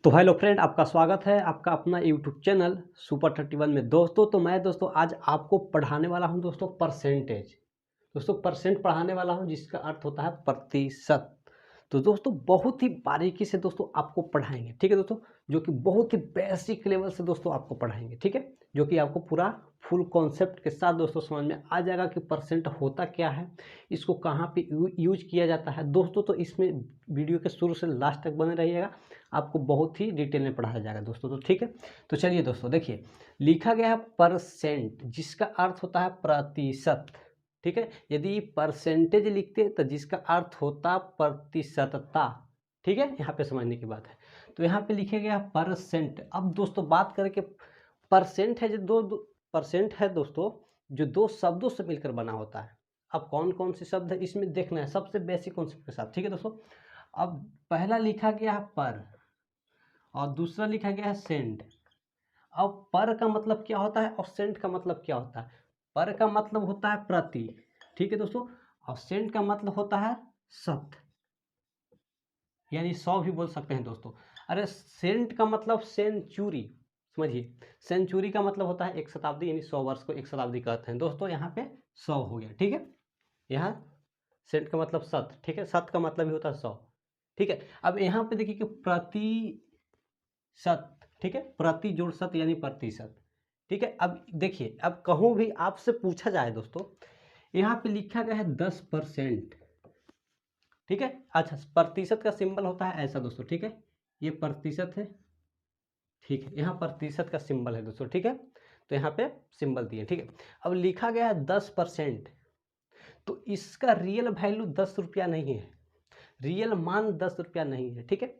तो hello friend, आपका स्वागत है आपका अपना यूट्यूब चैनल सुपर 31 में। दोस्तों मैं आज आपको पढ़ाने वाला हूं दोस्तों परसेंटेज। दोस्तों परसेंट पढ़ाने वाला हूं जिसका अर्थ होता है प्रतिशत। तो दोस्तों बहुत ही बारीकी से दोस्तों आपको पढ़ाएंगे, ठीक है दोस्तों, जो कि बहुत ही बेसिक लेवल से दोस्तों आपको पढ़ाएंगे, ठीक है, जो कि आपको पूरा फुल कॉन्सेप्ट के साथ दोस्तों समझ में आ जाएगा कि परसेंट होता क्या है, इसको कहाँ पे यूज किया जाता है दोस्तों। तो इसमें वीडियो के शुरू से लास्ट तक बने रहिएगा, आपको बहुत ही डिटेल में पढ़ाया जाएगा दोस्तों। तो ठीक है, तो चलिए दोस्तों देखिए, लिखा गया है परसेंट जिसका अर्थ होता है प्रतिशत, ठीक है। यदि परसेंटेज लिखते तो जिसका अर्थ होता प्रतिशतता, ठीक है, यहाँ पे समझने की बात है। तो यहाँ पे लिखे गया परसेंट। अब दोस्तों बात करें कि परसेंट है जो दो परसेंट है दोस्तों, जो दो शब्दों से मिलकर बना होता है। अब कौन कौन से शब्द है इसमें देखना है सबसे बेसिक कॉन्सेप्ट के साथ, ठीक है दोस्तों। अब पहला लिखा गया है पर और दूसरा लिखा गया है सेंट। अब पर का मतलब क्या होता है और सेंट का मतलब क्या होता है। पर का मतलब होता है प्रति, ठीक है दोस्तों, और सेंट का मतलब होता है शत, यानी 100 भी बोल सकते हैं दोस्तों। अरे सेंट का मतलब सेंचुरी, समझिए, सेंचुरी का मतलब होता है एक शताब्दी, यानी 100 वर्ष को एक शताब्दी कहते हैं दोस्तों। यहाँ पे 100 हो गया, ठीक है। यहाँ सेंट का मतलब शत, ठीक है, शत का मतलब ही होता है 100, ठीक है। अब यहाँ पे देखिए कि प्रतिशत, ठीक है, प्रति जोड़ शत यानी प्रतिशत, ठीक है। अब देखिए, अब कहूँ भी आपसे पूछा जाए दोस्तों, यहाँ पे लिखा गया है 10%, ठीक है। अच्छा, प्रतिशत का सिंबल होता है ऐसा दोस्तों, ठीक है, ये प्रतिशत है, ठीक है, यहाँ प्रतिशत का सिंबल है दोस्तों, ठीक है। तो यहाँ पे सिंबल दिए, ठीक है। अब लिखा गया है 10%, तो इसका रियल वैल्यू 10 रुपया नहीं है, रियल मान 10 रुपया नहीं है, ठीक है।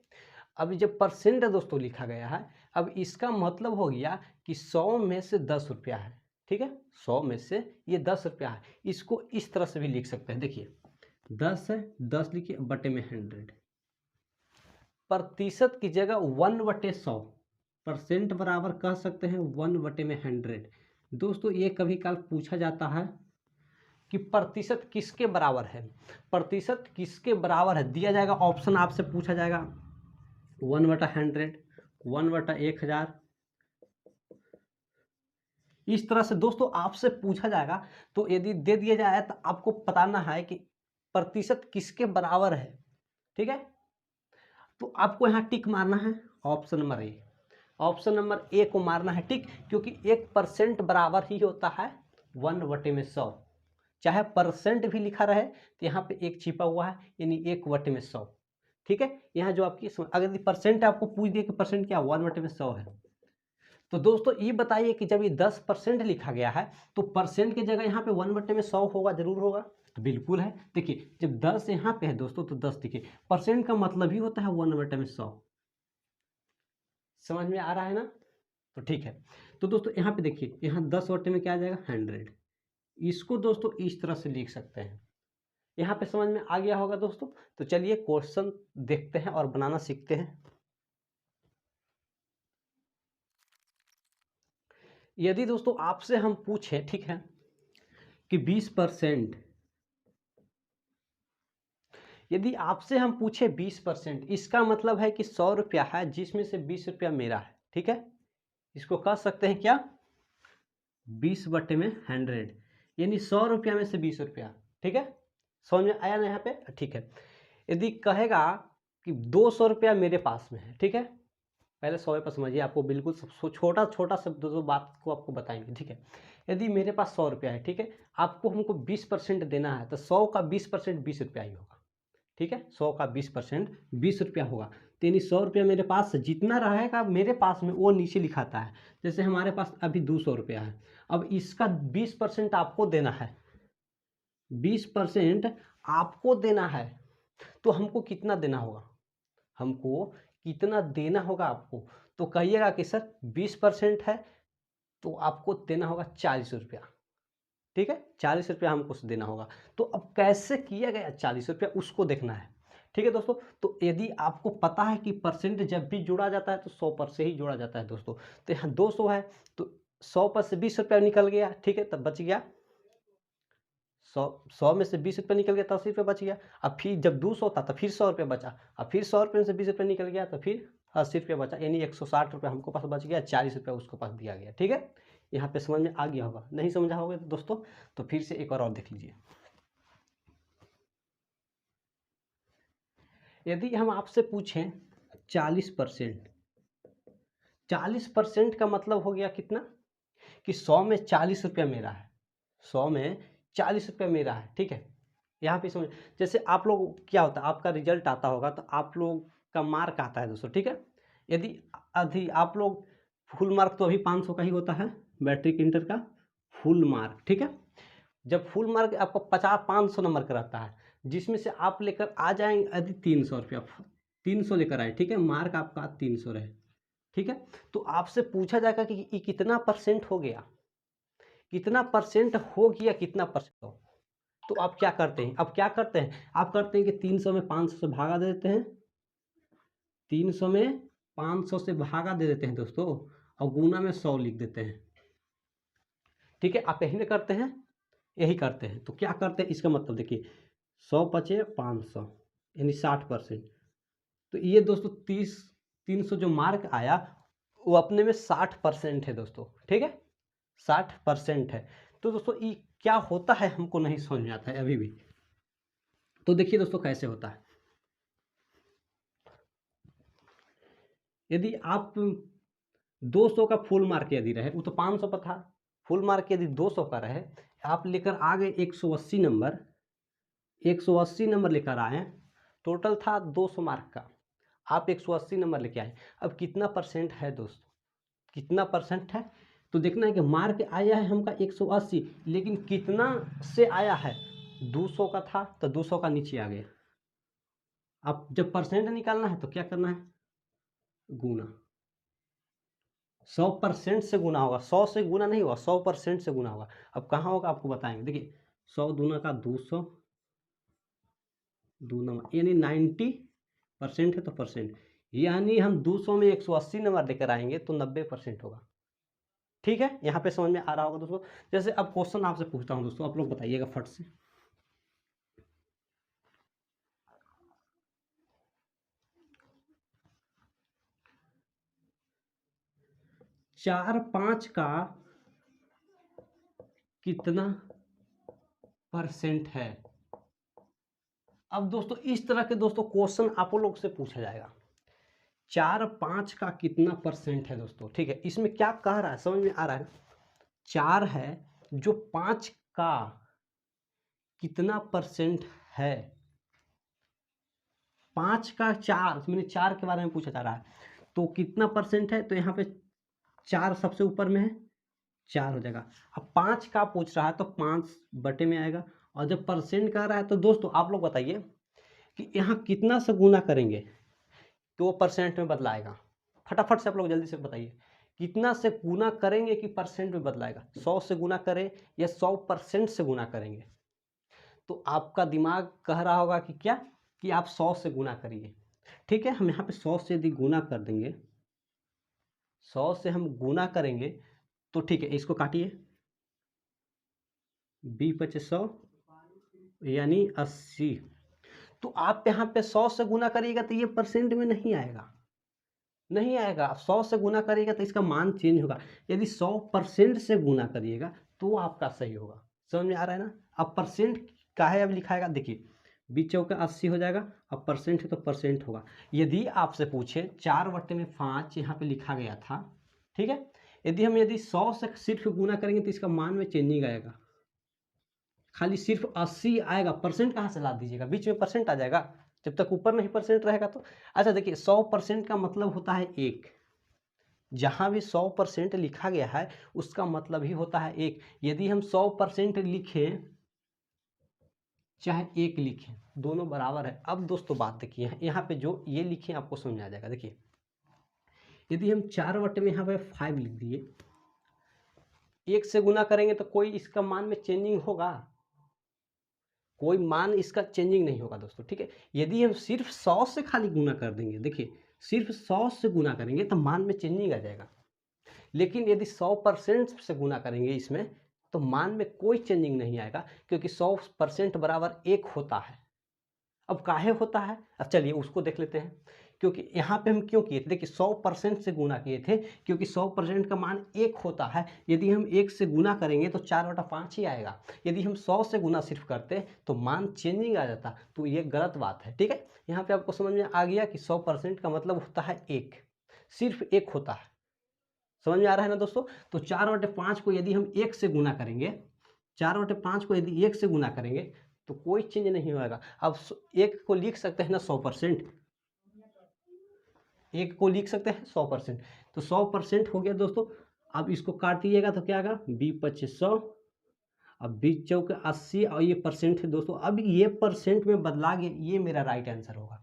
अब जब परसेंट दोस्तों लिखा गया है, अब इसका मतलब हो गया कि 100 में से 10 रुपया है, ठीक है, 100 में से ये 10 रुपया है। इसको इस तरह से भी लिख सकते हैं, देखिए 10 है, 10 लिखिए बटे में 100, प्रतिशत की जगह 1/100, परसेंट बराबर कह सकते हैं 1/100। दोस्तों ये कभी काल पूछा जाता है कि प्रतिशत किसके बराबर है, प्रतिशत किसके बराबर है, दिया जाएगा ऑप्शन, आपसे पूछा जाएगा 1/100, 1/1000, इस तरह से दोस्तों आपसे पूछा जाएगा। तो यदि दे दिया जाए तो आपको बताना है कि प्रतिशत किसके बराबर है, ठीक है। तो आपको यहाँ टिक मारना है option number A, option number A को मारना है टिक, क्योंकि 1% बराबर ही होता है 1/100। चाहे परसेंट भी लिखा रहे तो यहाँ पे एक छिपा हुआ है, यानी 1/100, ठीक है। यहाँ जो आपकी अगर परसेंट आपको पूछ दिए कि परसेंट क्या 1/100 है, तो दोस्तों ये बताइए कि जब ये 10% लिखा गया है तो परसेंट की जगह यहाँ पे 1/100 होगा, जरूर होगा, तो बिल्कुल है। देखिए जब 10 यहाँ पे है दोस्तों तो 10 देखिए, परसेंट का मतलब ही होता है 1/100, समझ में आ रहा है ना। तो ठीक है, तो दोस्तों यहाँ पे देखिए, यहाँ 10 में क्या आ जाएगा 100, इसको दोस्तों इस तरह से लिख सकते हैं। यहाँ पे समझ में आ गया होगा दोस्तों। तो चलिए क्वेश्चन देखते हैं और बनाना सीखते हैं। यदि दोस्तों आपसे हम पूछें, ठीक है, कि 20%, यदि आपसे हम पूछे 20%, इसका मतलब है कि 100 रुपया है जिसमें से 20 रुपया मेरा है, ठीक है। इसको कह सकते हैं क्या 20/100, यानी 100 रुपया में से 20 रुपया, ठीक है। समझ में आया ना यहाँ पे, ठीक है। यदि कहेगा कि 200 रुपया मेरे पास में है, ठीक है, पहले 100 पर समझिए, आपको बिल्कुल छोटा छोटा सब दो बात को आपको बताएंगे, ठीक है। यदि मेरे पास 100 रुपया है, ठीक है, आपको हमको 20% देना है, तो 100 का 20% 20 रुपया ही होगा, ठीक है। 100 का 20% 20 रुपया होगा, तो यानी 100 रुपया मेरे पास जितना रहेगा मेरे पास में वो नीचे लिखाता है। जैसे हमारे पास अभी 200 रुपया है, अब इसका 20% आपको देना है, 20% आपको देना है, तो हमको कितना देना होगा, हमको कितना देना होगा आपको। तो कहिएगा कि सर 20% है तो आपको देना होगा 40 रुपया, ठीक है, 40 रुपया हमको देना होगा। तो अब कैसे किया गया 40 रुपया उसको देखना है, ठीक है दोस्तों। तो यदि आपको पता है कि परसेंट जब भी जोड़ा जाता है तो 100 पर से ही जोड़ा जाता है दोस्तों। तो यहाँ 200 है तो 100 पर से 20 रुपया निकल गया, ठीक है, तब बच गया 100 में से 20 रुपये निकल गया, 10 रुपये बच गया। अब फिर जब 200 था तो फिर 100 रुपये बचा, अब फिर 100 रुपये में से 20 रुपये निकल गया तो फिर 80 रुपया बचा, यानी 160 रुपया हमको पास बच गया, 40 रुपया उसको पास दिया गया। ठीक है, यहाँ पे समझ में आ गया होगा। नहीं समझा होगा तो दोस्तों तो फिर से एक बार और देख लीजिए। यदि हम आपसे पूछें 40%, 40% का मतलब हो गया कितना कि 100 में 40 रुपया मेरा है, 100 में 40 रुपया मेरा है। ठीक है, यहाँ पे समझ, जैसे आप लोग क्या होता है, आपका रिजल्ट आता होगा तो आप लोग का मार्क आता है दोस्तों। ठीक है, यदि आप लोग फुल मार्क तो अभी 500 का ही होता है, मैट्रिक इंटर का फुल मार्क। ठीक है, जब फुल मार्क आपको 500 नंबर का रहता है, जिसमें से आप लेकर आ जाएंगे यदि 300 रुपया, 300 लेकर आए। ठीक है, मार्क आपका 300 रहे। ठीक है, तो आपसे पूछा जाएगा कि ये कितना परसेंट हो गया, कितना परसेंट हो गया, कितना परसेंट हो। तो आप क्या करते हैं, अब क्या करते हैं, आप करते हैं कि 300 में 500 से भागा दे देते हैं, 300 में 500 से भागा दे देते हैं दोस्तों, और गुना में 100 लिख देते हैं। ठीक है, आप यही ना करते हैं, यही करते हैं। तो क्या करते हैं, इसका मतलब देखिए 100 पचे 500 यानी 60%। तो ये दोस्तों 300 जो मार्क आया वो अपने में 60% है दोस्तों। ठीक है, 60% है। तो दोस्तों ये क्या होता है हमको नहीं समझ में आता है अभी भी। तो देखिए दोस्तों कैसे होता है, यदि आप 200 का फुल मार्क यदि रहे, वो तो 500 पर था, फुल मार्क यदि 200 का रहे, आप लेकर आ गए 180 नंबर, 180 नंबर लेकर आए, टोटल था 200 मार्क का, आप 180 नंबर लेके आए। अब कितना परसेंट है दोस्तों, कितना परसेंट है, तो देखना है कि मार्क आया है हमका 180, लेकिन कितना से आया है, 200 का था तो 200 का नीचे आ गया। अब जब परसेंट निकालना है तो क्या करना है, गुना, 100% से गुना होगा, 100 से गुना नहीं होगा, 100% से गुना होगा। अब कहाँ होगा आपको बताएंगे, देखिए 100 दूना का 200, दूना यानी 90% है तो परसेंट, यानी हम 200 में 180 नंबर लेकर आएंगे तो 90% होगा। ठीक है, यहाँ पे समझ में आ रहा होगा दोस्तों। जैसे अब क्वेश्चन आपसे पूछता हूँ दोस्तों, आप लोग बताइएगा फट से। 4-5 का कितना परसेंट है। अब दोस्तों इस तरह के दोस्तों क्वेश्चन आप लोग से पूछा जाएगा, 4-5 का कितना परसेंट है दोस्तों। ठीक है, इसमें क्या कह रहा है समझ में आ रहा है, 4 है जो 5 का कितना परसेंट है, 5 का 4, मैंने 4 के बारे में पूछा जा रहा है, तो कितना परसेंट है, तो यहाँ पे 4 सबसे ऊपर में है, 4 हो जाएगा। अब 5 का पूछ रहा है तो 5 बटे में आएगा, और जब परसेंट कह रहा है तो दोस्तों आप लोग बताइए कि यहाँ कितना से गुना करेंगे तो वो परसेंट में बदलाएगा। फटाफट से आप लोग जल्दी से बताइए, कितना से गुना करेंगे कि परसेंट में बदलाएगा, 100 से गुना करें या 100% से गुना करेंगे। तो आपका दिमाग कह रहा होगा कि क्या, कि आप 100 से गुना करिए। ठीक है, हम यहाँ पे 100 से यदि गुना कर देंगे, 100 से हम गुना करेंगे तो ठीक है, इसको काटिए, 20-100 यानी 80। तो आप यहाँ पे 100 से गुना करिएगा तो ये परसेंट में नहीं आएगा, नहीं आएगा। आप 100 से गुना करिएगा तो इसका मान चेंज होगा, यदि 100% से गुना करिएगा तो आपका सही होगा। समझ में आ रहा है ना। अब परसेंट काहे अब लिखाएगा, देखिए 20 × 80 हो जाएगा, अब परसेंट है तो परसेंट होगा। यदि आपसे पूछे 4/5 यहाँ पे लिखा गया था, ठीक है, यदि 100 से सिर्फ गुना करेंगे तो इसका मान में चेंजिंग आएगा, खाली सिर्फ 80 आएगा, परसेंट कहाँ से ला दीजिएगा, बीच में परसेंट आ जाएगा, जब तक ऊपर नहीं परसेंट रहेगा तो। अच्छा देखिए 100% का मतलब होता है 1, जहाँ भी 100% लिखा गया है उसका मतलब ही होता है 1। यदि हम 100% लिखें चाहे 1 लिखें, दोनों बराबर है। अब दोस्तों बात देखिए, यहाँ पे जो ये लिखें आपको समझ में आ जाएगा। देखिए यदि हम 4 बटे में यहाँ पे 5 लिख दिए, 1 से गुना करेंगे तो कोई इसका मान में चेंजिंग होगा, कोई मान इसका चेंजिंग नहीं होगा दोस्तों। ठीक है, यदि हम सिर्फ 100 से खाली गुना कर देंगे, देखिए सिर्फ 100 से गुना करेंगे तो मान में चेंजिंग आ जाएगा, लेकिन यदि 100% से गुना करेंगे इसमें तो मान में कोई चेंजिंग नहीं आएगा, क्योंकि 100% बराबर 1 होता है। अब काहे होता है, अब चलिए उसको देख लेते हैं क्योंकि यहाँ पे हम क्यों किए थे, देखिए 100% से गुना किए थे, क्योंकि 100% का मान 1 होता है। यदि हम 1 से गुना करेंगे तो 4/5 ही आएगा। यदि हम 100 से गुना सिर्फ करते तो मान चेंजिंग आ जाता, तो ये गलत बात है। ठीक है, यहाँ पे आपको समझ में आ गया कि 100% का मतलब होता है 1, सिर्फ 1 होता है। समझ में आ रहा है ना दोस्तों। तो 4/5 को यदि हम 1 से गुना करेंगे, 4/5 को यदि 1 से गुना करेंगे तो कोई चेंज नहीं होगा। अब 1 को लिख सकते हैं ना 100%, 1 को लिख सकते हैं 100%, तो 100% हो गया दोस्तों। अब इसको काट दीजिएगा तो क्या आएगा, 20×25 100, अब 20×4 80, और ये परसेंट है दोस्तों। अब ये परसेंट में बदला गया, ये मेरा राइट आंसर होगा।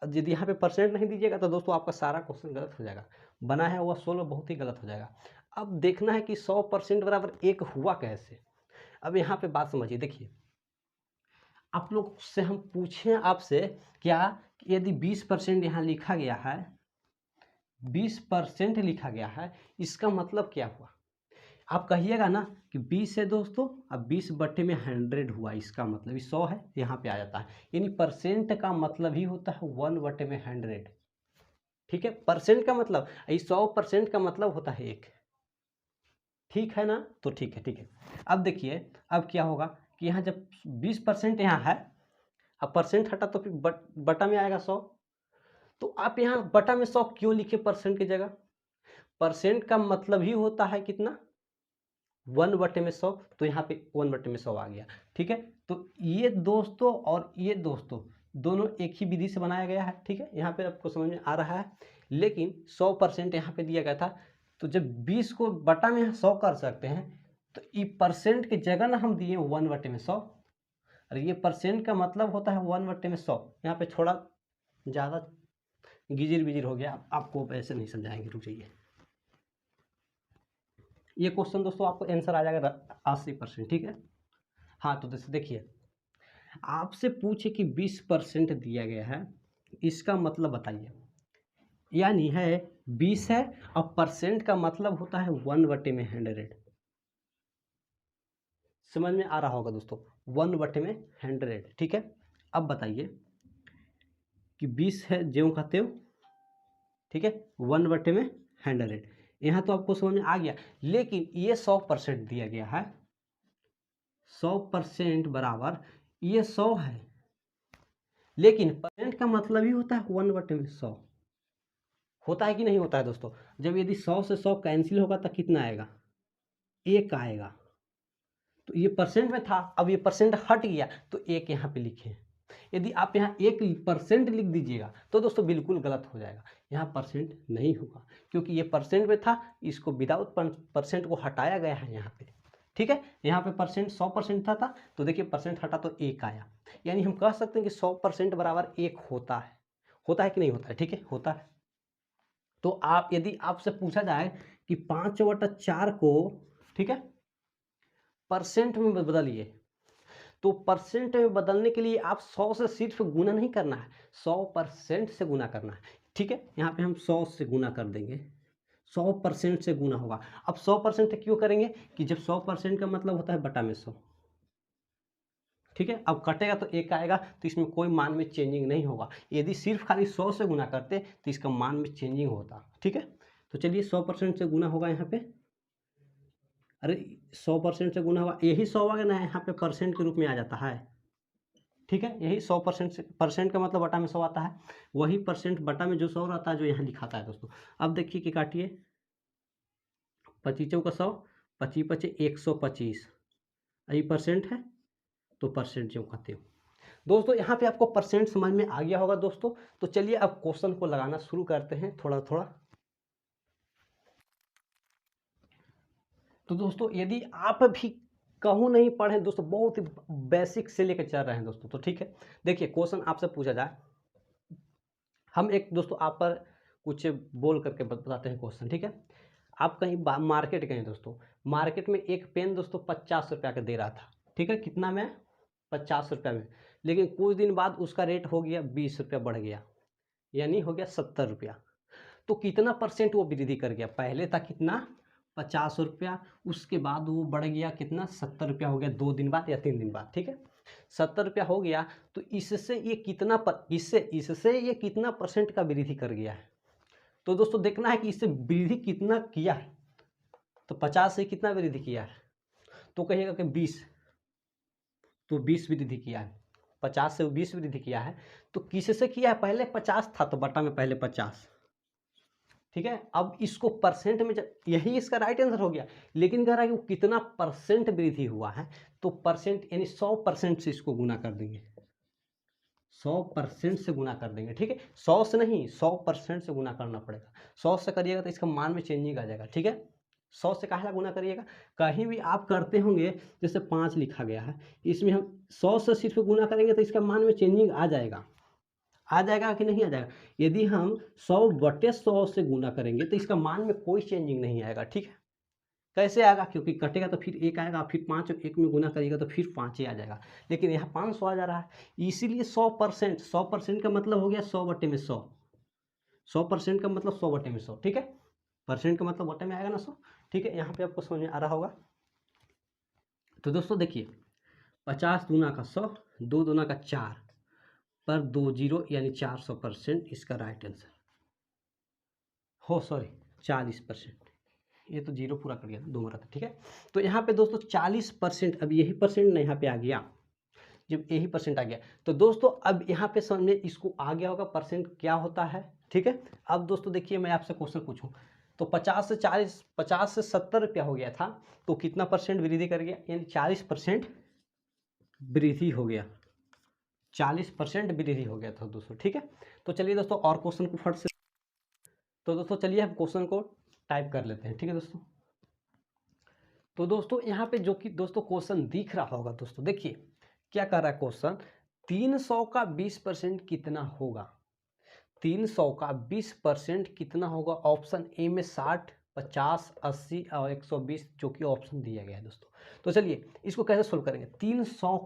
अब यदि यहाँ पे परसेंट नहीं दीजिएगा तो दोस्तों आपका सारा क्वेश्चन गलत हो जाएगा, बना है हुआ 16 बहुत ही गलत हो जाएगा। अब देखना है कि 100% बराबर 1 हुआ कैसे। अब यहाँ पे बात समझिए, देखिए आप लोग से हम पूछें आपसे क्या, कि यदि 20% यहाँ लिखा गया है, 20% लिखा गया है, इसका मतलब क्या हुआ। आप कहिएगा ना कि 20 है दोस्तों, अब 20/100 हुआ, इसका मतलब 100 है, यहाँ पे आ जाता है। यानी परसेंट का मतलब ही होता है 1/100। ठीक है, परसेंट का मतलब 100% का मतलब होता है 1। ठीक है ना, तो ठीक है, ठीक है। अब देखिए अब क्या होगा कि यहाँ जब 20% यहाँ है, अब परसेंट हटा तो फिर बटा में आएगा 100। तो आप यहाँ बटा में 100 क्यों लिखे परसेंट की जगह, परसेंट का मतलब ही होता है कितना, 1/100, तो यहाँ पे 1/100 आ गया। ठीक है, तो ये दोस्तों और ये दोस्तों दोनों एक ही विधि से बनाया गया है। ठीक है, यहाँ पे आपको समझ में आ रहा है, लेकिन 100% यहाँ पे दिया गया था, तो जब 20 को बटा में 100 कर सकते हैं, तो ये परसेंट की जगह ना हम दिए 1/100, और ये परसेंट का मतलब होता है 1/100। यहाँ पे थोड़ा ज़्यादा गिजिर बिजिर हो गया, आपको ऐसे नहीं समझाएंगे, रुक जाइए। ये क्वेश्चन दोस्तों आपको आंसर आ जाएगा 80%। ठीक है, हाँ तो देखिए आपसे पूछे कि 20% दिया गया है, इसका मतलब बताइए, यानी है 20 है, और परसेंट का मतलब होता है 1/100। समझ में आ रहा होगा दोस्तों, 1/100। ठीक है, अब बताइए कि 20 है ज्यों का त्यों, ठीक है, 1/100, यहाँ तो आपको समझ में आ गया। लेकिन ये 100% दिया गया है, 100% बराबर ये 100 है, लेकिन परसेंट का मतलब ही होता है 1/100। होता है कि नहीं होता है दोस्तों। जब यदि 100 से 100 कैंसिल होगा तो कितना आएगा, 1 आएगा। तो ये परसेंट में था, अब ये परसेंट हट गया तो 1 यहाँ पे लिखे। यदि आप यहाँ 1% लिख दीजिएगा तो दोस्तों बिल्कुल गलत हो जाएगा, यहाँ परसेंट नहीं होगा, क्योंकि ये परसेंट में था, इसको विदाउट परसेंट को हटाया गया है यहाँ पे। ठीक है, यहाँ पे परसेंट 100% था, तो देखिए परसेंट हटा तो 1 आया। यानी हम कह सकते हैं कि 100% बराबर 1 होता है कि नहीं होता है। ठीक है, होता है। तो आप यदि आपसे पूछा जाए कि 5/4 को, ठीक है, परसेंट में बदलिए, तो परसेंट में बदलने के लिए आप 100 से सिर्फ गुना नहीं करना है, 100% से गुना करना है। ठीक है, यहाँ पे हम 100 से गुना कर देंगे, 100% से गुना होगा। अब 100% क्यों करेंगे कि जब 100% का मतलब होता है बटा में 100। ठीक है, अब कटेगा तो 1 आएगा, तो इसमें कोई मान में चेंजिंग नहीं होगा। यदि सिर्फ खाली 100 से गुना करते तो इसका मान में चेंजिंग होता। ठीक है, तो चलिए 100% से गुना होगा यहाँ पे, अरे 100% से गुना हुआ, यही 100 आ गया ना, यहाँ पे परसेंट के रूप में आ जाता है। ठीक है, यही 100% से, परसेंट का मतलब बटा में 100 आता है, वही परसेंट बटा में जो 100 रहता है जो यहाँ लिखाता है दोस्तों। अब देखिए कि काटिए, 25 का 100, 25 125, यही परसेंट है, तो परसेंट जो कहते हो दोस्तों। यहाँ पे आपको परसेंट समझ में आ गया होगा दोस्तों। तो चलिए अब क्वेश्चन को लगाना शुरू करते हैं थोड़ा थोड़ा। तो दोस्तों यदि आप भी कहूँ नहीं पढ़े दोस्तों, बहुत ही बेसिक से लेकर चल रहे हैं दोस्तों, तो ठीक है। देखिए क्वेश्चन आपसे पूछा जाए, हम एक दोस्तों आप पर कुछ बोल करके बताते हैं क्वेश्चन। ठीक है, आप कहीं मार्केट गए दोस्तों, मार्केट में एक पेन दोस्तों 50 रुपया का दे रहा था। ठीक है, कितना में, 50 रुपया में। लेकिन कुछ दिन बाद उसका रेट हो गया 20 रुपया बढ़ गया, यानी हो गया 70 रुपया। तो कितना परसेंट वो वृद्धि कर गया, पहले था कितना 50 रुपया, उसके बाद वो बढ़ गया कितना 70 रुपया हो गया 2 दिन बाद या 3 दिन बाद। ठीक है, 70 रुपया हो गया, तो इससे ये कितना इससे ये कितना परसेंट का वृद्धि कर गया है। तो दोस्तों देखना है कि इससे वृद्धि कितना किया है। तो 50 से कितना वृद्धि किया है, तो कहिएगा कि 20, तो 20 वृद्धि किया है। 50 से 20 वृद्धि किया है, तो किससे किया है, पहले 50 था तो बटा में पहले 50, ठीक है। अब इसको परसेंट में यही इसका राइट आंसर हो गया, लेकिन कह रहा है कि वो कितना परसेंट वृद्धि हुआ है, तो परसेंट यानी 100% से इसको गुना कर देंगे, 100% से गुना कर देंगे, ठीक है। 100 से नहीं, 100% से गुना करना पड़ेगा। 100 से करिएगा तो इसका मान में चेंजिंग आ जाएगा, ठीक है। 100 से काहे गुना करिएगा, कहीं भी आप करते होंगे, जैसे 5 लिखा गया है, इसमें हम 100 से सिर्फ गुना करेंगे तो इसका मान में चेंजिंग आ जाएगा कि नहीं आ जाएगा। यदि हम 100/100 से गुना करेंगे तो इसका मान में कोई चेंजिंग नहीं आएगा, ठीक है। कैसे आएगा, क्योंकि कटेगा तो फिर 1 आएगा, फिर 5 1 में गुना करिएगा तो फिर 5 ही आ जाएगा, लेकिन यहाँ 500 आ जा रहा है, इसीलिए 100% का मतलब हो गया 100/100, 100% का मतलब 100/100, ठीक है। परसेंट का मतलब बटे में आएगा ना 100, ठीक है। यहाँ पे आपको समझ में आ रहा होगा। तो दोस्तों देखिए, 50 दूना का 100, 2 दूना का 4 पर 2 जीरो यानी 400% इसका राइट आंसर हो, सॉरी 40%, ये तो जीरो पूरा कर गया, 2 मरा था, ठीक है। तो यहाँ पे दोस्तों 40%, अब यही परसेंट ना यहाँ पे आ गया, जब यही परसेंट आ गया तो दोस्तों अब यहाँ पे समझे इसको आ गया होगा परसेंट क्या होता है, ठीक है। अब दोस्तों देखिए, मैं आपसे क्वेश्चन पूछूं तो 50 से 40, 50 से 70 रुपया हो गया था, तो कितना परसेंट वृद्धि कर गया, यानी 40% वृद्धि हो गया, 40% वृद्धि हो गया था दोस्तों, ठीक है। तो चलिए दोस्तों और क्वेश्चन को फट से, तो दोस्तों चलिए हम क्वेश्चन को टाइप कर लेते हैं, ठीक है दोस्तों। तो दोस्तों यहाँ पे जो कि दोस्तों क्वेश्चन दिख रहा होगा दोस्तों, देखिए क्या कर रहा है क्वेश्चन, 300 का 20% कितना होगा, 300 का 20% कितना होगा। ऑप्शन ए में 60, 50, 80 और 120 जो कि ऑप्शन दिया गया है दोस्तों। तो चलिए इसको कैसे सोल्व करेंगे। 300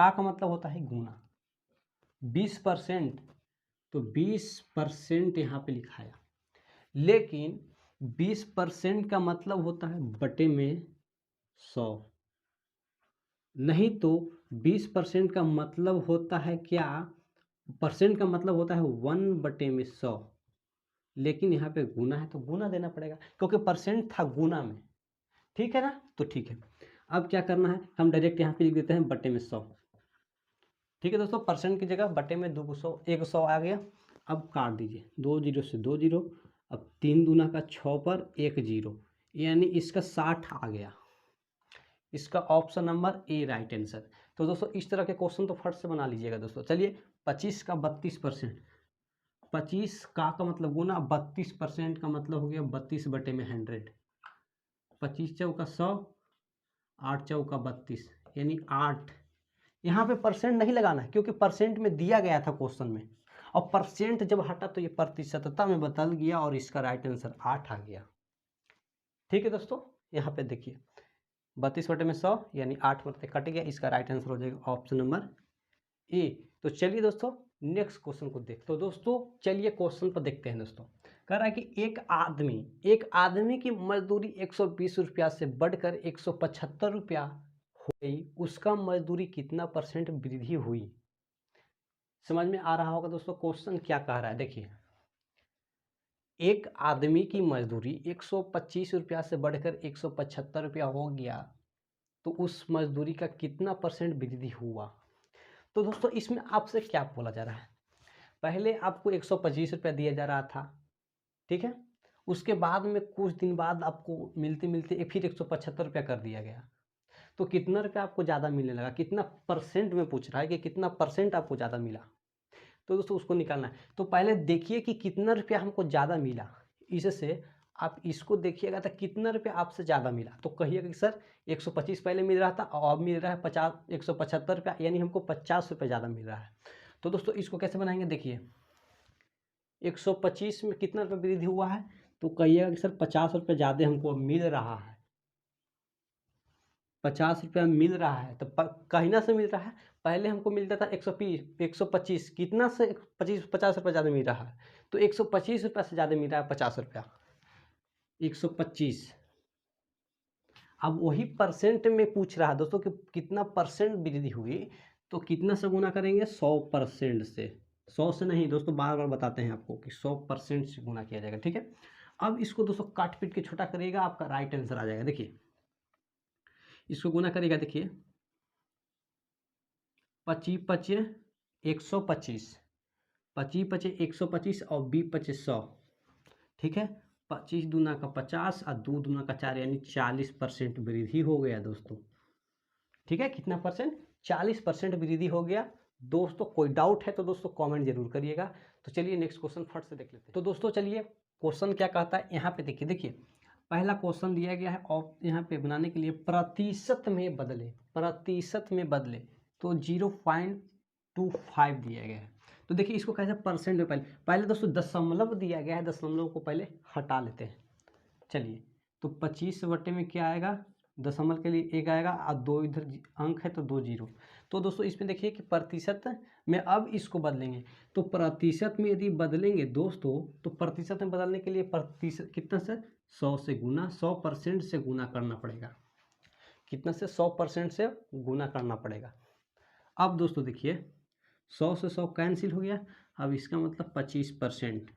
का मतलब होता है गुना, 20% तो 20% यहाँ पे लिखा है, लेकिन 20% का मतलब होता है बटे में 100, नहीं तो 20% का मतलब होता है क्या, परसेंट का मतलब होता है 1/100, लेकिन यहाँ पे गुना है तो गुना देना पड़ेगा, क्योंकि परसेंट था गुना में, ठीक है ना। तो ठीक है, अब क्या करना है, हम डायरेक्ट यहाँ पे लिख देते हैं बटे में 100, ठीक है दोस्तों। परसेंट की जगह बटे में 200, 100 आ गया। अब काट दीजिए, 2 जीरो से 2 जीरो, अब 3 दूना का 6 पर 1 जीरो, यानी इसका 60 आ गया, इसका option number A right answer. तो दोस्तों इस तरह के क्वेश्चन तो फट से बना लीजिएगा दोस्तों। चलिए 25 का 32%, 25 का मतलब गुना, 32% का मतलब हो गया 32 बटे में 100, 25 चौका 100, 8 चौका 32 यानी 8। यहाँ पे परसेंट नहीं लगाना है, क्योंकि परसेंट में दिया गया था क्वेश्चन में, और परसेंट जब हटा तो ये प्रतिशतता में बदल गया और इसका राइट आंसर 8 आ गया, ठीक है दोस्तों। यहाँ पे देखिए 32 बटे में 100 यानी 8 बटे कट गया, इसका राइट आंसर हो जाएगा ऑप्शन नंबर ए। तो चलिए दोस्तों नेक्स्ट क्वेश्चन को देखते, तो दोस्तों चलिए क्वेश्चन पर देखते हैं दोस्तों। कह रहा है कि एक आदमी की मजदूरी 120 रुपया से बढ़कर 175 रुपया हो गई, उसका मजदूरी कितना परसेंट वृद्धि हुई। समझ में आ रहा होगा दोस्तों क्वेश्चन क्या कह रहा है। देखिए, एक आदमी की मजदूरी 125 रुपया से बढ़कर 175 रुपया हो गया, तो उस मजदूरी का कितना परसेंट वृद्धि हुआ। तो दोस्तों इसमें आपसे क्या बोला जा रहा है, पहले आपको 125 रुपया दिया जा रहा था, ठीक है। उसके बाद में कुछ दिन बाद आपको मिलते मिलते फिर 175 रुपया कर दिया गया, तो कितना रुपया आपको ज़्यादा मिलने लगा, कितना परसेंट में पूछ रहा है कि कितना परसेंट आपको ज़्यादा मिला। तो दोस्तों उसको निकालना है, तो पहले देखिए कि कितना रुपया हमको ज़्यादा मिला, इससे आप इसको देखिएगा तो कितना रुपया आपसे ज़्यादा मिला, तो कहिएगा कि सर 125 पहले मिल रहा था और अब मिल रहा है 175 रुपया, यानी हमको 50 रुपये ज़्यादा मिल रहा है। तो दोस्तों इसको कैसे बनाएंगे, देखिए 125 में कितना रुपये वृद्धि हुआ है, तो कहिएगा कि सर 50 रुपये ज़्यादा हमको मिल रहा है, 50 रुपया मिल रहा है। तो कहीं से मिल रहा है, पहले हमको मिलता था 125, कितना से 50 रुपया ज़्यादा मिल रहा है, तो 125 रुपया से ज़्यादा मिल रहा है 50 रुपया, 125। अब वही परसेंट में पूछ रहा है दोस्तों कि कितना परसेंट वृद्धि हुई, तो कितना से गुना करेंगे 100% से। 100 से नहीं दोस्तों, बार बार बताते हैं आपको कि 100% से गुना किया जाएगा, ठीक है। अब इसको दोस्तों काट पीट के छोटा करिएगा, आपका राइट आंसर आ जाएगा। देखिए इसको गुना करिएगा, देखिए 25 25 125, 25 25 125 और 20 25 100, ठीक है। 25 दूना का 50 और 2 दूना का 4 यानी 40% वृद्धि हो गया दोस्तों, ठीक है। कितना परसेंट? 40% वृद्धि हो गया दोस्तों। कोई डाउट है तो दोस्तों कमेंट जरूर करिएगा। तो चलिए नेक्स्ट क्वेश्चन फट से देख लेते हैं। तो दोस्तों चलिए क्वेश्चन क्या कहता है यहाँ पे देखिए। देखिए पहला क्वेश्चन दिया गया है और यहाँ पे बनाने के लिए प्रतिशत में बदले, प्रतिशत में बदले तो 0.25 दिया गया है। तो देखिए इसको कैसे परसेंट में, पहले पहले दोस्तों दशमलव दिया गया है, दशमलव को पहले हटा लेते हैं। चलिए तो 25 बटे में क्या आएगा, दशमलव के लिए 1 आएगा और 2 इधर अंक है तो 2 जीरो। तो दोस्तों इसमें देखिए कि प्रतिशत में अब इसको बदलेंगे, तो प्रतिशत में यदि बदलेंगे दोस्तों तो प्रतिशत में बदलने के लिए प्रतिशत कितना से 100 से गुना, 100% से गुना करना पड़ेगा। कितना से 100% से गुना करना पड़ेगा। अब दोस्तों देखिए 100 से 100 कैंसिल हो गया, अब इसका मतलब 25%,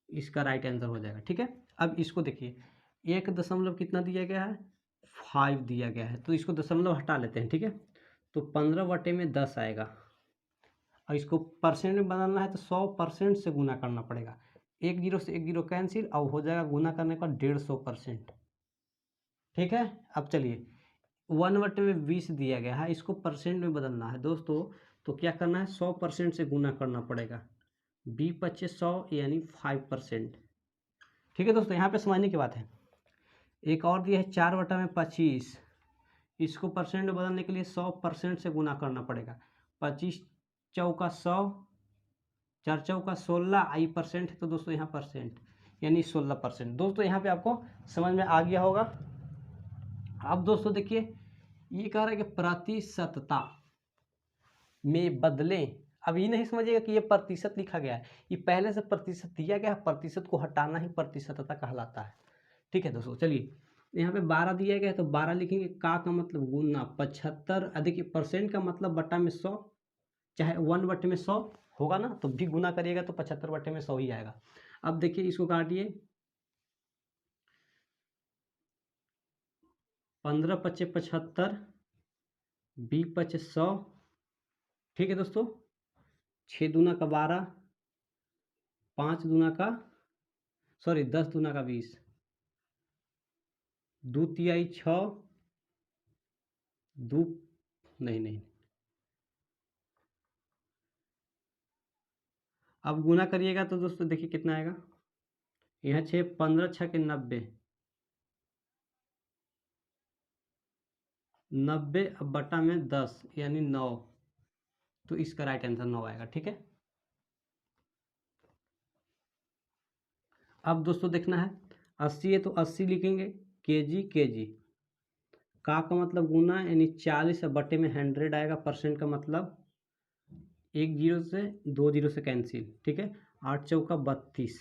इसका राइट आंसर हो जाएगा, ठीक है। अब इसको देखिए 1 दशमलव कितना दिया गया है, 5 दिया गया है, तो इसको दशमलव हटा लेते हैं, ठीक है। तो 15 बटे में 10 आएगा और इसको परसेंट में बदलना है तो 100% से गुना करना पड़ेगा। 1 जीरो से 1 जीरो कैंसिल, अब हो जाएगा गुना करने का 150%, ठीक है। अब चलिए 1 बटे में 20 दिया गया है, इसको परसेंट में बदलना है दोस्तों, तो क्या करना है 100% से गुना करना पड़ेगा। 20 25 100 यानी 5%, ठीक है दोस्तों। यहाँ पे समझने की बात है। एक और दिया है 4 बटा में 25, इसको परसेंट में बदलने के लिए 100% से गुना करना पड़ेगा। 25 चौका 100, 4 चौका 16, आई परसेंट है तो दोस्तों यहाँ परसेंट यानी 16%। दोस्तों यहाँ पे आपको समझ में आ गया होगा। अब दोस्तों देखिए ये कह रहा है कि प्रतिशतता में बदलें। अब ये नहीं समझिएगा कि ये प्रतिशत लिखा गया है, ये पहले से प्रतिशत दिया गया है, प्रतिशत को हटाना ही प्रतिशतता कहलाता है, ठीक है दोस्तों। चलिए यहाँ पे 12 दिया गया है तो 12 लिखेंगे, का मतलब गुना 75, देखिए परसेंट का मतलब बटा में 100, चाहे 1 बटे में 100 होगा ना तो भी गुना करिएगा तो 75 बटे में 100 ही आएगा। अब देखिए इसको काटिए, 15 पचे 75, 20 पचे 100, ठीक है दोस्तों। 6 दूना का 12, 5 दूना का 10 दूना का 20, 2 तिहाई 6, 2 नहीं, अब गुना करिएगा तो दोस्तों देखिए कितना आएगा, यहाँ 6 15 6 के 90, 90 अब बटा में 10 यानी 9, तो इसका राइट आंसर 9 आएगा, ठीक है। अब दोस्तों देखना है 80 है तो 80 लिखेंगे, केजी केजी, का मतलब गुना यानी 40 बटे में 100 आएगा, परसेंट का मतलब 1 जीरो से 2 जीरो से कैंसिल, ठीक है। 8 चौका 32,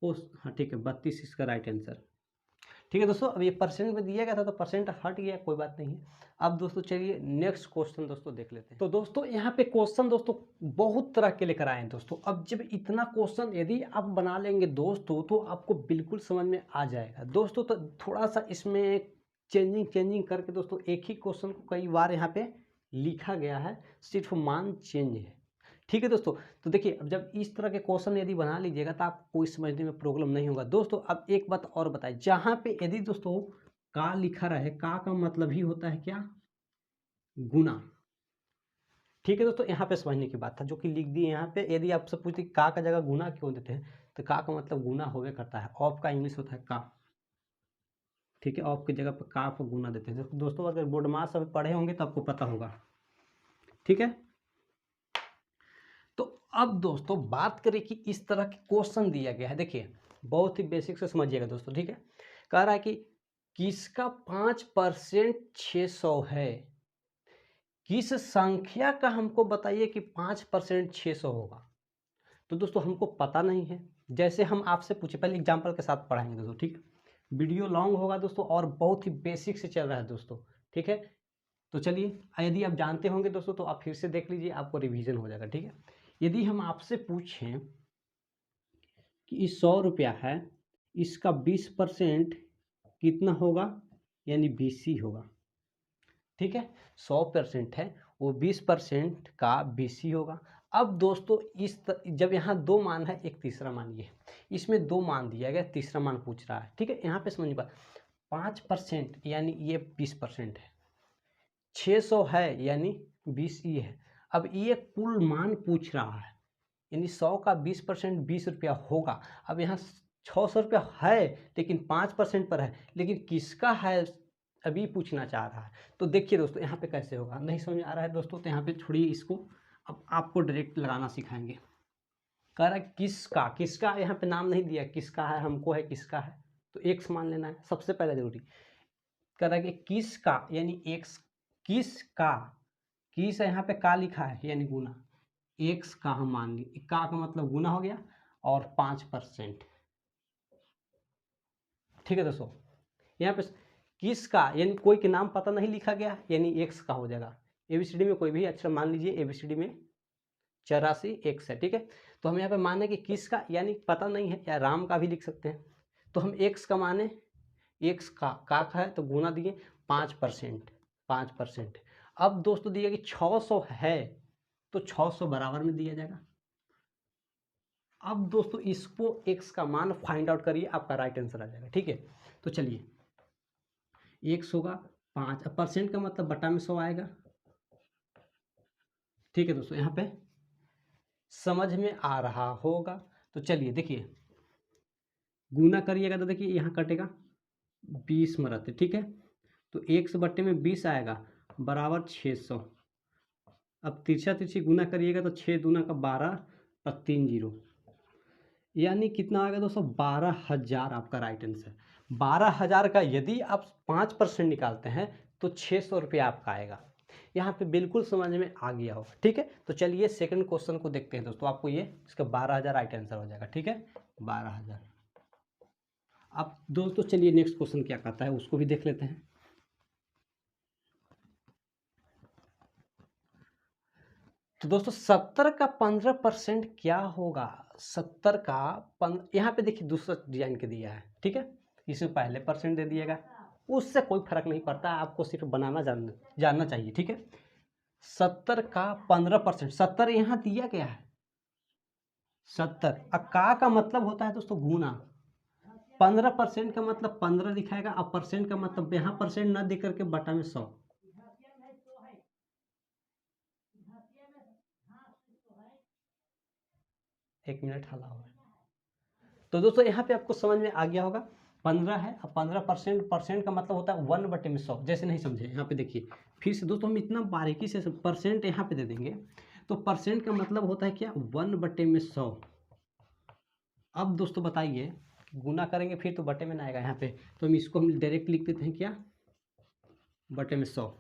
हाँ ठीक है 32 इसका राइट आंसर, ठीक है दोस्तों। अब ये परसेंट में दिया गया था तो परसेंट हट गया, कोई बात नहीं है। अब दोस्तों चलिए नेक्स्ट क्वेश्चन दोस्तों देख लेते हैं। तो दोस्तों यहाँ पे क्वेश्चन दोस्तों बहुत तरह के लेकर आए हैं दोस्तों। अब जब इतना क्वेश्चन यदि आप बना लेंगे दोस्तों तो आपको बिल्कुल समझ में आ जाएगा दोस्तों। तो थोड़ा सा इसमें चेंजिंग करके दोस्तों एक ही क्वेश्चन को कई बार यहाँ पे लिखा गया है, सिर्फ मान चेंज है, ठीक है दोस्तों। तो देखिए अब जब इस तरह के क्वेश्चन यदि बना लीजिएगा तो आपको कोई समझने में प्रॉब्लम नहीं होगा दोस्तों। अब एक बात और बताएं, जहाँ पे यदि दोस्तों का लिखा रहे, का मतलब ही होता है क्या, गुना, ठीक है दोस्तों। यहाँ पे समझने की बात था जो कि लिख दी यहाँ पे। यदि आपसे पूछते का जगह गुना क्यों देते हैं, तो का मतलब गुना होवे करता है, ऑफ का इंग्लिश होता है का, ठीक है। ऑफ की जगह पर का गुना देते हैं दोस्तों। अगर बोर्ड मास अभी पढ़े होंगे तो आपको पता होगा, ठीक है। तो अब दोस्तों बात करें कि इस तरह के क्वेश्चन दिया गया है, देखिए बहुत ही बेसिक से समझिएगा दोस्तों, ठीक है। कह रहा है कि किसका 5% 600 है, किस संख्या का हमको बताइए कि 5% 600 होगा। तो दोस्तों हमको पता नहीं है, जैसे हम आपसे पूछे, पहले एग्जाम्पल के साथ पढ़ाएंगे दोस्तों, ठीक है। वीडियो लॉन्ग होगा दोस्तों और बहुत ही बेसिक से चल रहा है दोस्तों, ठीक है। तो चलिए, यदि आप जानते होंगे दोस्तों तो आप फिर से देख लीजिए, आपको रिवीजन हो जाएगा, ठीक है। यदि हम आपसे पूछें कि इस 100 रुपया है, इसका 20% कितना होगा, यानी 20 ही होगा, ठीक है। 100% है, वो 20% का 20 ही होगा। अब दोस्तों जब यहाँ दो मान है, एक तीसरा मान ये, इसमें दो मान दिया गया, तीसरा मान पूछ रहा है, ठीक है। यहाँ पे समझ बात, 5% यानी ये 20% है, 600 है यानी 20 ये है। अब ये कुल मान पूछ रहा है, यानी 100 का 20% 20 रुपया होगा। अब यहाँ 600 रुपया है लेकिन 5% पर है, लेकिन किसका है अभी पूछना चाह रहा है। तो देखिए दोस्तों यहाँ पे कैसे होगा, नहीं समझ आ रहा है दोस्तों तो यहाँ पे छोड़िए इसको, अब आपको डायरेक्ट लगाना सिखाएंगे। कह रहा है किसका, किसका यहाँ पे नाम नहीं दिया, किसका है, हमको है, किसका है, तो एक्स मान लेना है सबसे पहले जरूरी। कह रहा है कि किसका यानी एक्स, किसका, किस यहाँ पे का लिखा है यानी गुना, एक्स का हम मान ली, का मतलब गुना हो गया और 5%, ठीक है दोस्तों। यहाँ पे किसका यानी कोई के नाम पता नहीं लिखा गया, यानी एक्स का हो जाएगा। एबीसीडी में कोई भी अक्षर मान लीजिए, एबीसीडी में 84 एक्स है, ठीक है। तो हम यहाँ पे माने कि किसका यानी पता नहीं है, या राम का भी लिख सकते हैं। तो हम एक्स का माने, एक्स का है तो गुना दिए 5%, 5%। अब दोस्तों दिया कि 600 है तो 600 बराबर में दिया जाएगा। अब दोस्तों इसको एक्स का मान फाइंड आउट करिए, आपका राइट आंसर आ जाएगा, ठीक है। तो चलिए, एक्स होगा 5, अब परसेंट का मतलब बटा में 100 आएगा, ठीक है दोस्तों। यहाँ पे समझ में आ रहा होगा। तो चलिए देखिए, गुना करिएगा तो देखिए यहाँ कटेगा 20 में रहते, ठीक है। तो 1/20 आएगा बराबर 600। अब तिरछा तिरछी गुना करिएगा तो 6 दूना का 12 और 3 0, यानी कितना आएगा दोस्तों, 12,000 आपका राइट आंसर। 12,000 का यदि आप 5% निकालते हैं तो 600 रुपया आपका आएगा। यहाँ पे बिल्कुल समझ में आ गया होगा, ठीक है। तो चलिए सेकंड क्वेश्चन को देखते हैं दोस्तों, आपको ये इसका 12,000 राइट आंसर हो जाएगा, ठीक है, 12,000। अब दोस्तों चलिए नेक्स्ट क्वेश्चन क्या कहता है उसको भी देख लेते हैं। तो दोस्तों 70 का 15% क्या होगा, 70 का यहाँ पे देखिए दूसरा डिजाइन के दिया है, ठीक है। इसमें पहले परसेंट दे दिएगा, उससे कोई फर्क नहीं पड़ता, आपको सिर्फ बनाना जानना चाहिए, ठीक है। 70 का 15%, 70 यहाँ दिया गया है 70, अब का मतलब होता है दोस्तों गुना, 15% का मतलब 15 दिखाएगा, अब परसेंट का मतलब यहाँ परसेंट ना दे करके बटा में 100। एक मिनट हला हुआ है। तो दोस्तों यहाँ पे आपको समझ में आ गया होगा, 15 है, अब 15% परसेंट का मतलब होता है 1/100। जैसे नहीं समझे यहाँ पे देखिए फिर से दोस्तों, हम इतना बारीकी से परसेंट यहाँ पे दे देंगे। तो परसेंट का मतलब होता है क्या, 1/100। अब दोस्तों बताइए, गुना करेंगे फिर तो बटे में ना आएगा यहाँ पे, तो हम इसको हम डायरेक्ट लिख देते हैं क्या, बटे में 100।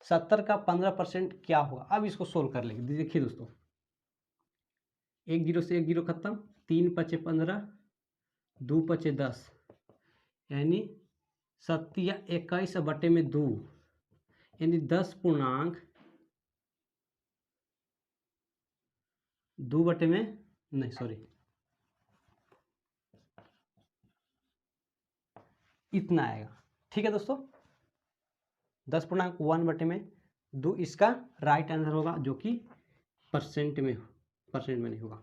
70 का 15% क्या होगा, अब इसको सोल्व कर लेंगे। देखिए दोस्तों, 1 0 से 1 0 खत्म, 3 5 15, 2 5 10, यानी 21/2, यानी 10.2 में नहीं सॉरी इतना आएगा, ठीक है दोस्तों। 10.1/2 इसका राइट आंसर होगा, जो कि परसेंट में नहीं होगा,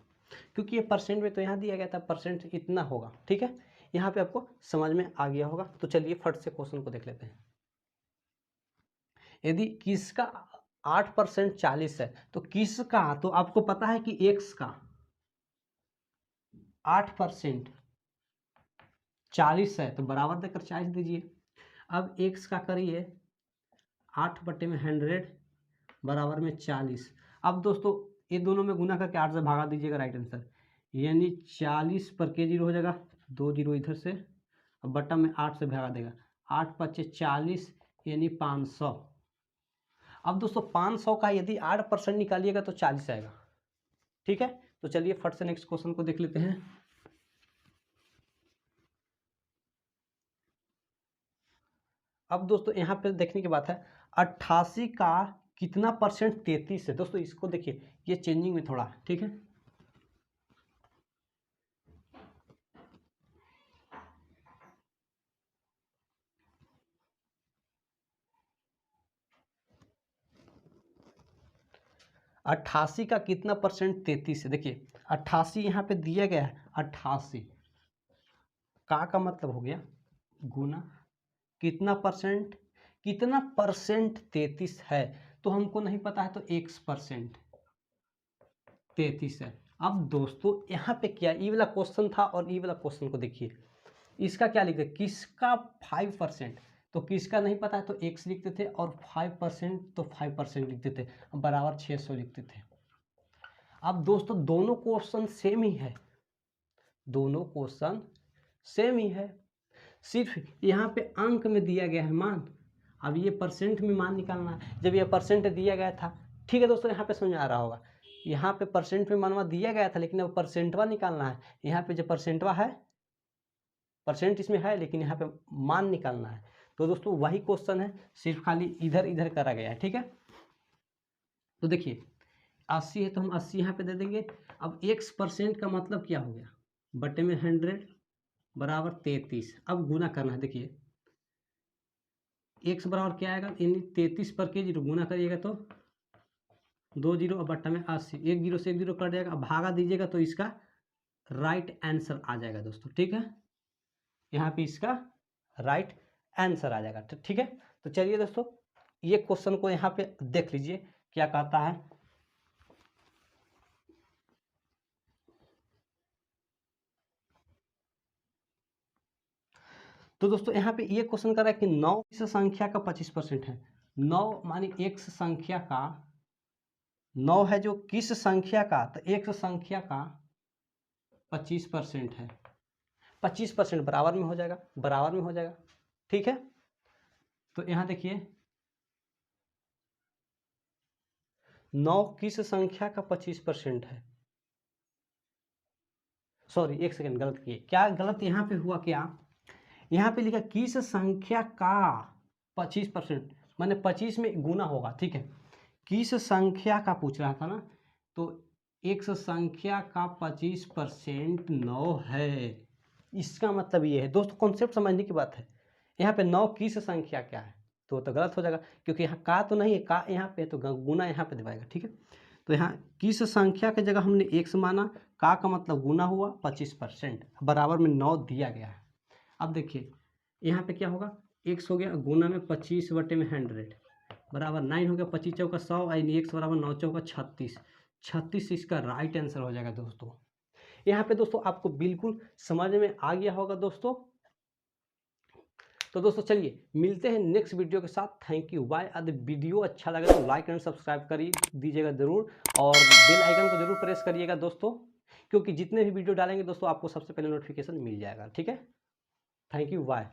क्योंकि ये परसेंट में तो यहाँ दिया गया था परसेंट इतना होगा, ठीक है। यहाँ पे आपको समझ में आ गया होगा। तो चलिए फट से क्वेश्चन को देख लेते हैं। यदि किसका 8% 40 है, तो किसका, तो आपको पता है कि एक्स का 8% 40 है तो बराबर देकर 40 दीजिए। अब एक्स का करिए 8/100 बराबर में 40। अब दोस्तों ये दोनों में गुना करके 8 से भागा दीजिएगा, राइट आंसर, यानी 40 पर के 0 हो जाएगा, 2 0 इधर से, अब बट्टा में 8 से भागा देगा, 8 5 40 यानी 500। अब दोस्तों 500 का यदि 8% निकालिएगा तो 40 आएगा, ठीक है। तो चलिए फट से नेक्स्ट क्वेश्चन को देख लेते हैं। अब दोस्तों यहाँ पे देखने की बात है 88 का कितना परसेंट 33 है। दोस्तों इसको देखिए, ये चेंजिंग में थोड़ा है, ठीक है। अट्ठासी का कितना परसेंट 33 है। देखिए 88 यहाँ पे दिया गया है, 88 का मतलब हो गया गुना कितना परसेंट, कितना परसेंट 33 है, तो हमको नहीं पता है तो x परसेंट 33 है। अब दोस्तों यहाँ पे क्या, ये वाला क्वेश्चन था और ये वाला क्वेश्चन को देखिए, इसका क्या लिखते, किसका 5%, तो किसका नहीं पता है तो x लिखते थे, और 5% तो 5% लिखते थे, बराबर 600 लिखते थे। अब दोस्तों दोनों क्वेश्चन सेम ही है, दोनों क्वेश्चन सेम ही है, सिर्फ यहाँ पे अंक में दिया गया है मान, अब ये परसेंट में मान निकालना है। जब ये परसेंट दिया गया था, ठीक है दोस्तों, यहाँ पे समझ आ रहा होगा, यहाँ पे परसेंट में मानवा दिया गया था, लेकिन अब परसेंटवा निकालना है। यहाँ पे जो परसेंटवा है, परसेंट इसमें है, लेकिन यहाँ पे मान निकालना है। तो दोस्तों वही क्वेश्चन है, सिर्फ खाली इधर इधर करा गया है, ठीक है। तो देखिए 80 है तो हम 80 यहाँ पे दे देंगे। अब x परसेंट का मतलब क्या हो गया, बटे में 100 बराबर 33। अब गुना करना है। देखिए x बराबर क्या आएगा, यानी 33 पर के जीरो गुना करिएगा तो 2 जीरो, और बट्टा में 80, एक जीरो से एक जीरो कट जाएगा। अब भागा दीजिएगा तो इसका राइट आंसर आ जाएगा दोस्तों, ठीक है। यहाँ पे इसका राइट आंसर आ जाएगा, ठीक है। तो चलिए दोस्तों ये क्वेश्चन को यहाँ पे देख लीजिए क्या कहता है। तो दोस्तों यहाँ पे ये क्वेश्चन कर रहा है कि 9 किस संख्या का 25% है। 9 मानी x संख्या का, 9 है जो किस संख्या का, तो x संख्या का 25% है। 25% बराबर में हो जाएगा, बराबर में हो जाएगा, ठीक है। तो यहाँ देखिए 9 किस संख्या का 25% है, सॉरी एक सेकंड गलत किए, क्या गलत यहाँ पे हुआ, क्या यहाँ पे लिखा किस संख्या का 25%, माने 25 में गुना होगा, ठीक है। किस संख्या का पूछ रहा था ना, तो x संख्या का 25% 9 है। इसका मतलब ये है दोस्तों, कॉन्सेप्ट समझने की बात है। यहाँ पे 9 किस संख्या क्या है, तो गलत हो जाएगा, क्योंकि यहाँ का तो नहीं है, का यहाँ पे तो गुना यहाँ पे दिखाएगा, ठीक है। तो यहाँ किस संख्या की जगह हमने x माना, का मतलब गुना हुआ 25%, बराबर में 9 दिया गया है। अब देखिए यहाँ पे क्या होगा, x हो गया गुना में 25 बटे में 100 बराबर 9 हो गया, 25 चौका 100, यानी x बराबर 9 चौका 36, 36 इसका राइट आंसर हो जाएगा दोस्तों। यहाँ पे दोस्तों आपको बिल्कुल समझ में आ गया होगा दोस्तों। तो दोस्तों चलिए मिलते हैं नेक्स्ट वीडियो के साथ। Thank you, bye. यदि वीडियो अच्छा लगे तो लाइक एंड सब्सक्राइब कर दीजिएगा ज़रूर, और बेल आइकन को जरूर प्रेस करिएगा दोस्तों, क्योंकि जितने भी वीडियो डालेंगे दोस्तों आपको सबसे पहले नोटिफिकेशन मिल जाएगा, ठीक है। Thank you, bye.